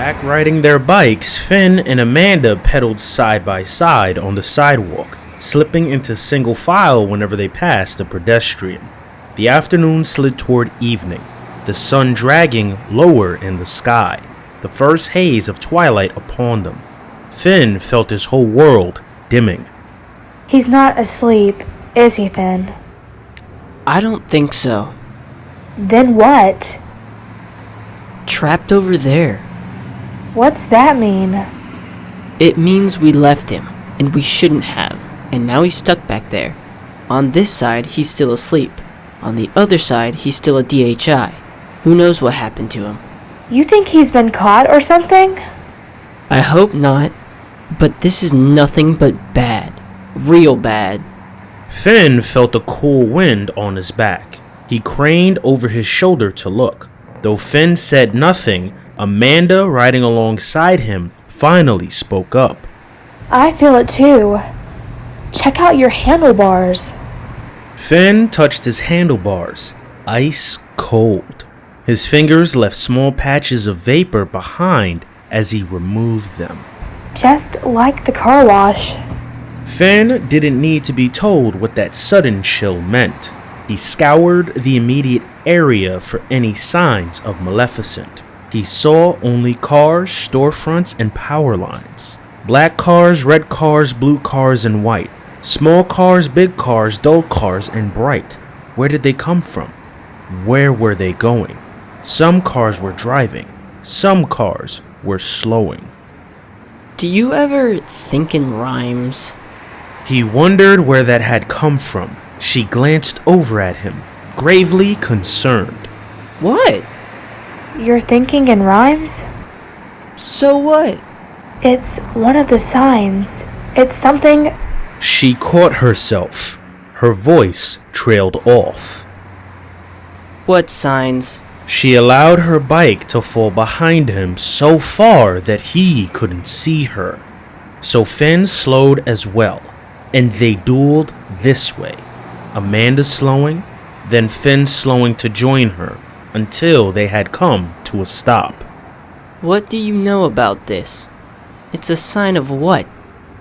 Back riding their bikes, Finn and Amanda pedaled side by side on the sidewalk, slipping into single file whenever they passed a pedestrian. The afternoon slid toward evening, the sun dragging lower in the sky, the first haze of twilight upon them. Finn felt his whole world dimming. He's not asleep, is he, Finn? I don't think so. Then what? Trapped over there. What's that mean? It means we left him, and we shouldn't have, and now he's stuck back there. On this side, he's still asleep. On the other side, he's still a DHI. Who knows what happened to him? You think he's been caught or something? I hope not, but this is nothing but bad. Real bad. Finn felt a cool wind on his back. He craned over his shoulder to look. Though Finn said nothing, Amanda, riding alongside him, finally spoke up. I feel it too. Check out your handlebars. Finn touched his handlebars, ice cold. His fingers left small patches of vapor behind as he removed them. Just like the car wash. Finn didn't need to be told what that sudden chill meant. He scoured the immediate area for any signs of Maleficent. He saw only cars, storefronts, and power lines. Black cars, red cars, blue cars, and white. Small cars, big cars, dull cars, and bright. Where did they come from? Where were they going? Some cars were driving. Some cars were slowing. Do you ever think in rhymes? He wondered where that had come from. She glanced over at him, gravely concerned. What? You're thinking in rhymes? So what? It's one of the signs. It's something... She caught herself. Her voice trailed off. What signs? She allowed her bike to fall behind him so far that he couldn't see her. So Finn slowed as well, and they dueled this way. Amanda slowing, then Finn slowing to join her, until they had come to a stop. What do you know about this? It's a sign of what?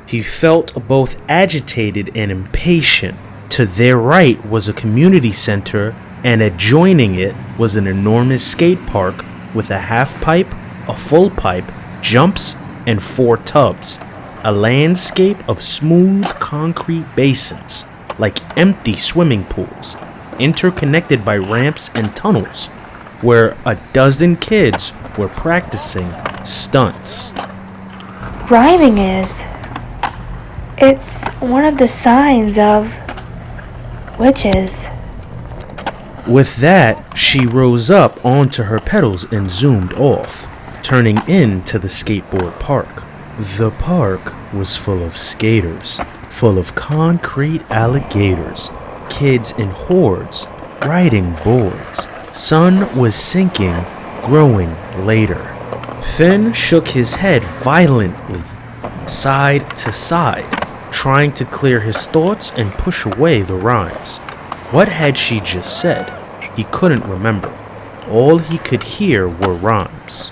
He felt both agitated and impatient. To their right was a community center, and adjoining it was an enormous skate park with a half pipe, a full pipe, jumps, and 4 tubs. A landscape of smooth concrete basins, like empty swimming pools, interconnected by ramps and tunnels, where a dozen kids were practicing stunts. Rhyming is. It's one of the signs of witches. With that, she rose up onto her pedals and zoomed off, turning into the skateboard park. The park was full of skaters, full of concrete alligators, kids in hordes, riding boards. Sun was sinking, growing later. Finn shook his head violently, side to side, trying to clear his thoughts and push away the rhymes. What had she just said? He couldn't remember. All he could hear were rhymes.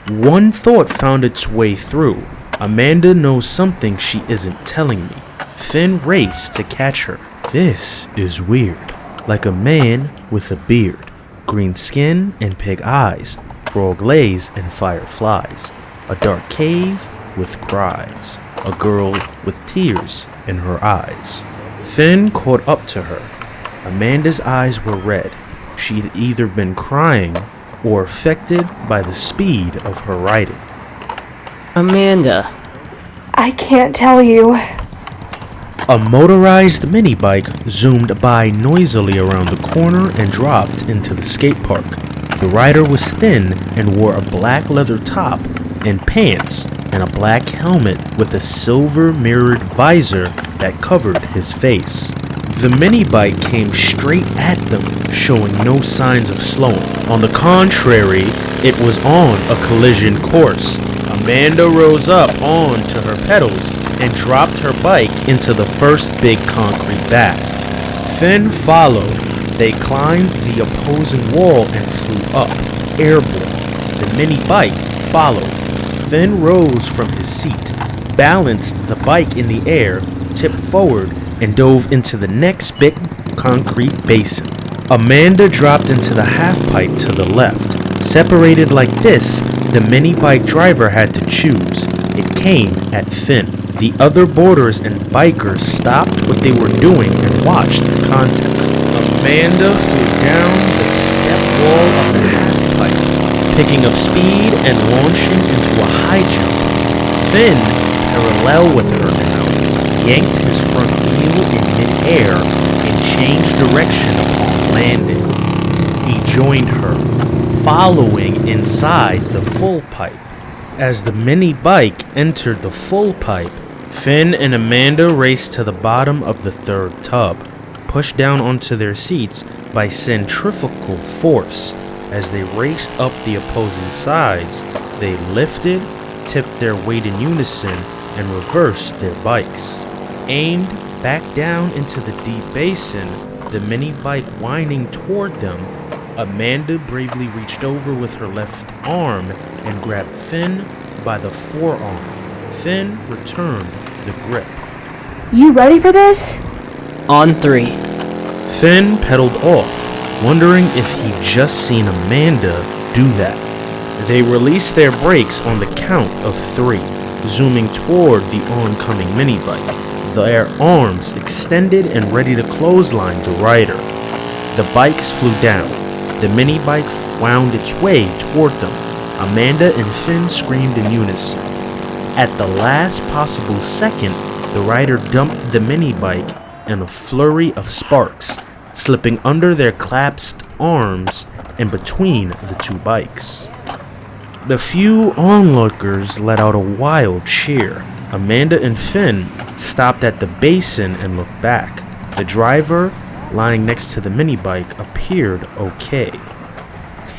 One thought found its way through. Amanda knows something she isn't telling me. Finn raced to catch her. This is weird. Like a man with a beard, green skin and pig eyes, frog legs and fireflies. A dark cave with cries. A girl with tears in her eyes. Finn caught up to her. Amanda's eyes were red. She'd either been crying or affected by the speed of her riding. Amanda. I can't tell you. A motorized mini bike zoomed by noisily around the corner and dropped into the skate park. The rider was thin and wore a black leather top and pants and a black helmet with a silver mirrored visor that covered his face. The mini bike came straight at them, showing no signs of slowing. On the contrary, it was on a collision course. Amanda rose up onto her pedals and dropped her bike into the first big concrete bath. Finn followed. They climbed the opposing wall and flew up, airborne. The mini bike followed, Finn rose from his seat, balanced the bike in the air, tipped forward, and dove into the next big concrete basin. Amanda dropped into the half pipe to the left. Separated like this, the mini bike driver had to choose. It came at Finn. The other boarders and bikers stopped what they were doing and watched the contest. Amanda flew down the step wall of the half pipe, picking up speed and launching into a high jump. Finn, parallel with her now, yanked his front wheel in mid-air and changed direction upon landing. He joined her, following inside the full pipe. As the mini bike entered the full pipe, Finn and Amanda raced to the bottom of the third tub, pushed down onto their seats by centrifugal force. As they raced up the opposing sides, they lifted, tipped their weight in unison, and reversed their bikes. Aimed back down into the deep basin, the mini bike winding toward them, Amanda bravely reached over with her left arm and grabbed Finn by the forearm. Finn returned the grip. You ready for this? On 3. Finn pedaled off, wondering if he'd just seen Amanda do that. They released their brakes on the count of 3, zooming toward the oncoming mini bike, their arms extended and ready to clothesline the rider. The bikes flew down. The mini bike wound its way toward them. Amanda and Finn screamed in unison. At the last possible second, the rider dumped the mini bike in a flurry of sparks, slipping under their clasped arms and between the two bikes. The few onlookers let out a wild cheer. Amanda and Finn stopped at the basin and looked back. The driver, lying next to the mini bike, appeared okay.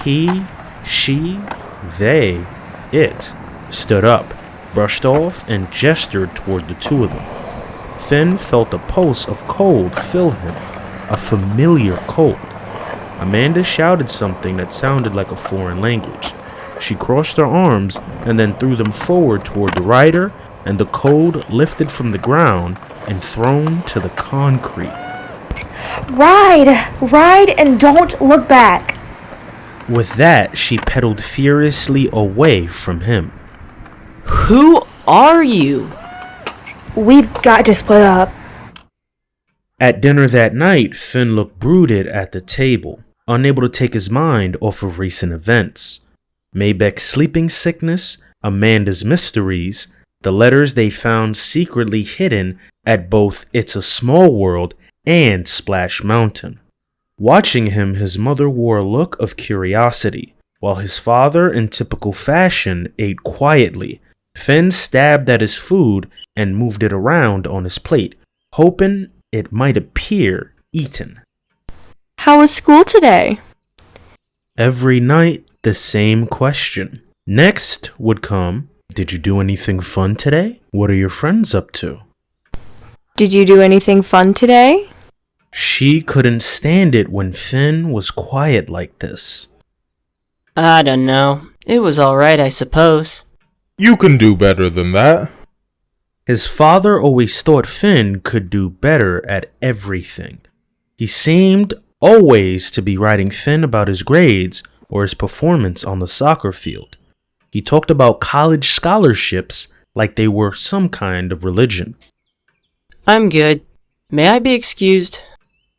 He, she, they, it stood up, brushed off, and gestured toward the two of them. Finn felt a pulse of cold fill him, a familiar cold. Amanda shouted something that sounded like a foreign language. She crossed her arms and then threw them forward toward the rider, and the cold lifted from the ground and thrown to the concrete. Ride, and don't look back. With that, she pedaled furiously away from him. Who are you? We've got to split up. At dinner that night, Finn looked brooded at the table, unable to take his mind off of recent events. Maybeck's sleeping sickness, Amanda's mysteries, the letters they found secretly hidden at both It's a Small World and Splash Mountain. Watching him, his mother wore a look of curiosity, while his father, in typical fashion, ate quietly. Finn stabbed at his food and moved it around on his plate, hoping it might appear eaten. How was school today? Every night, the same question. Next would come, did you do anything fun today? What are your friends up to? Did you do anything fun today? She couldn't stand it when Finn was quiet like this. I don't know. It was alright, I suppose. You can do better than that. His father always thought Finn could do better at everything. He seemed always to be writing Finn about his grades or his performance on the soccer field. He talked about college scholarships like they were some kind of religion. I'm good. May I be excused?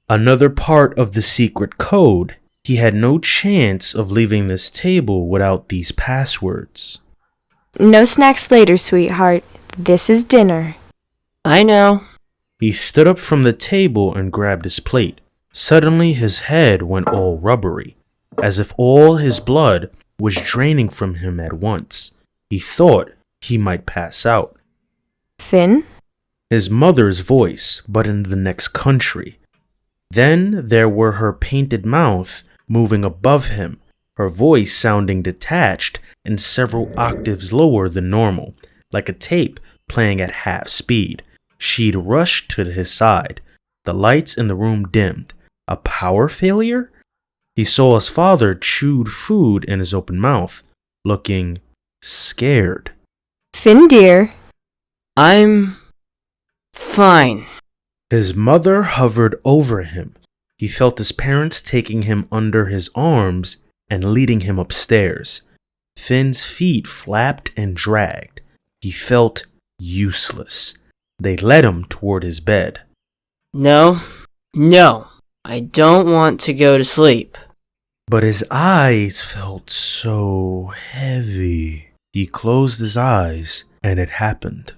Another part of the secret code, he had no chance of leaving this table without these passwords. No snacks later, sweetheart. This is dinner. I know. He stood up from the table and grabbed his plate. Suddenly his head went all rubbery, as if all his blood was draining from him at once. He thought he might pass out. Finn? His mother's voice, but in the next country. Then there were her painted mouth moving above him, her voice sounding detached and several octaves lower than normal, like a tape playing at half speed. She'd rushed to his side. The lights in the room dimmed. A power failure? He saw his father chewed food in his open mouth, looking scared. Finn, dear. I'm fine. His mother hovered over him. He felt his parents taking him under his arms and leading him upstairs. Finn's feet flapped and dragged. He felt useless. They led him toward his bed. No, I don't want to go to sleep. But his eyes felt so heavy. He closed his eyes, and it happened.